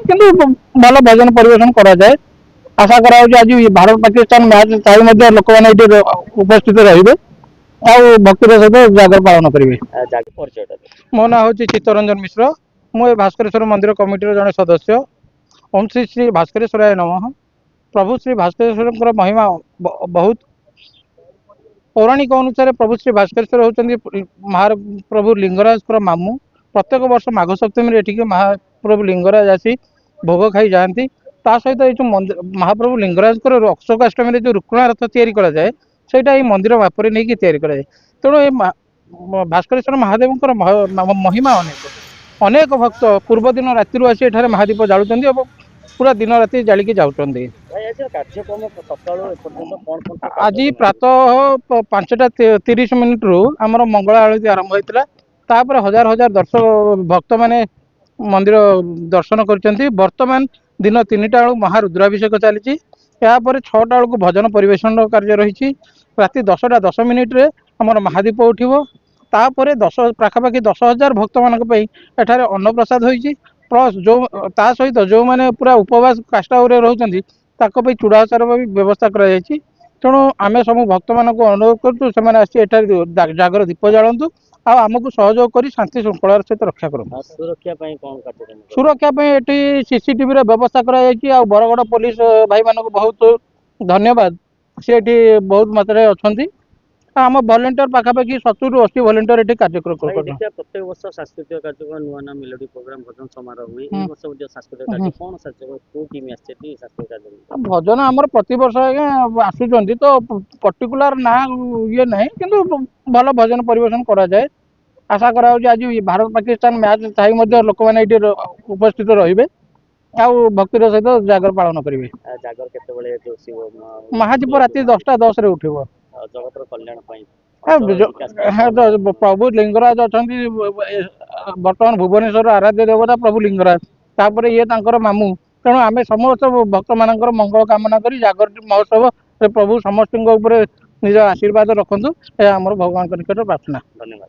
किंतु भल भजन परिवेशन करा जाए आशा करा आज भारत पाकिस्तान मैच ताई मध्य लोक मैंने उपस्थित रहिबे आउ भक्तिर सहित जागर पालन करेंगे। मो ना हूँ चित्तरंजन मिश्र मु भास्करेश्वर मंदिर कमिटी जड़े सदस्य। ओम श्री श्री भास्करेश्वराय नमः। प्रभु श्री भास्करेश्वर महिमा बहुत पौराणिक अनुसार प्रभु श्री भास्करेश्वर होती महाप्रभु लिंगराज मामू। प्रत्येक वर्ष माघ सप्तमी एठिक महाप्रभु लिंगराज आसी भोग खाई जाती। सहित ये महाप्रभु लिंगराज अशोकाष्टमी जो रुक्णा रथ तैयारी करा जाए सेटा ये मंदिर मापरे नहीं तैयारी कराए। तेणु ये भास्करेश्वर महादेव महिमा अनेक अनेक भक्त पूर्व दिन राति आसी एठारे महादीप जालुचंदी और पूरा दिन राति जालिकी जाउचंदी। आज प्रातः 5:30 रु आमर मंगल आरती आरंभ होता। तापर हजार हजार दर्शक भक्त माने मंदिर दर्शन कर। वर्तमान दिन 3टा बेलू महारुद्राभिषेक चली 6टा बेलू भजन परिवेशन कार्य रही। राति 10:10 आमर महादीप उठिबो। तापर 10 पाखापाखि 10,000 भक्त मानक एठारे अन्नप्रसाद होइछि। प्लस जो ता सहित जो मैंने पूरा उपवास काष्ठा रोचंती चूड़ाचार भी व्यवस्था कर। तेणु आम सब भक्त मान अनुरोध करूँ जागर दीप जालतु आमको सहयोग कर शांति श्रृंखलार सहित रक्षा करूँ। सुरक्षा ये सीसीटीवी व्यवस्था कर बरगड़ पुलिस भाई मान बहुत धन्यवाद। सी बहुत मात्रा अच्छा आम भलेंटियर पाखापाखि 70 ରୁ 80 भलेंटियर ये कार्यक्रम प्रत्येक वर्ष सांस्कृतिक कार्यक्रम नुआ नुआ मेलोडी प्रोग्राम भजन समारोह हुए ए वर्ष जो सांस्कृतिक कार्यक्रम कोन को टीम आछे सांस्कृतिक कार्यक्रम भजन आमर प्रति वर्ष आसुचंती तो पर्टिकुलर ना ये नहीं किंतु भल भजन परिवेशन करा जाए। आशा करा आज भारत पाकिस्तान मैच ताई मध्य लोक मैंने उपस्थित रहिबे आउ भक्तिर सहित जागर पालन करेंगे। जागर केतेबेले जो महादीप राति 10:10 रे उठिबो जगतर कल्याण प्रभु लिंगराज अच्छा बर्तमान भुवनेश्वर आराध्य देवता प्रभु लिंगराज तापर ये मामू। तेणु आम समस्त भक्त मान मंगल कामना कर जागर महोत्सव प्रभु समस्त निज आशीर्वाद रखु। यह आम भगवान निकट प्रार्थना। धन्यवाद।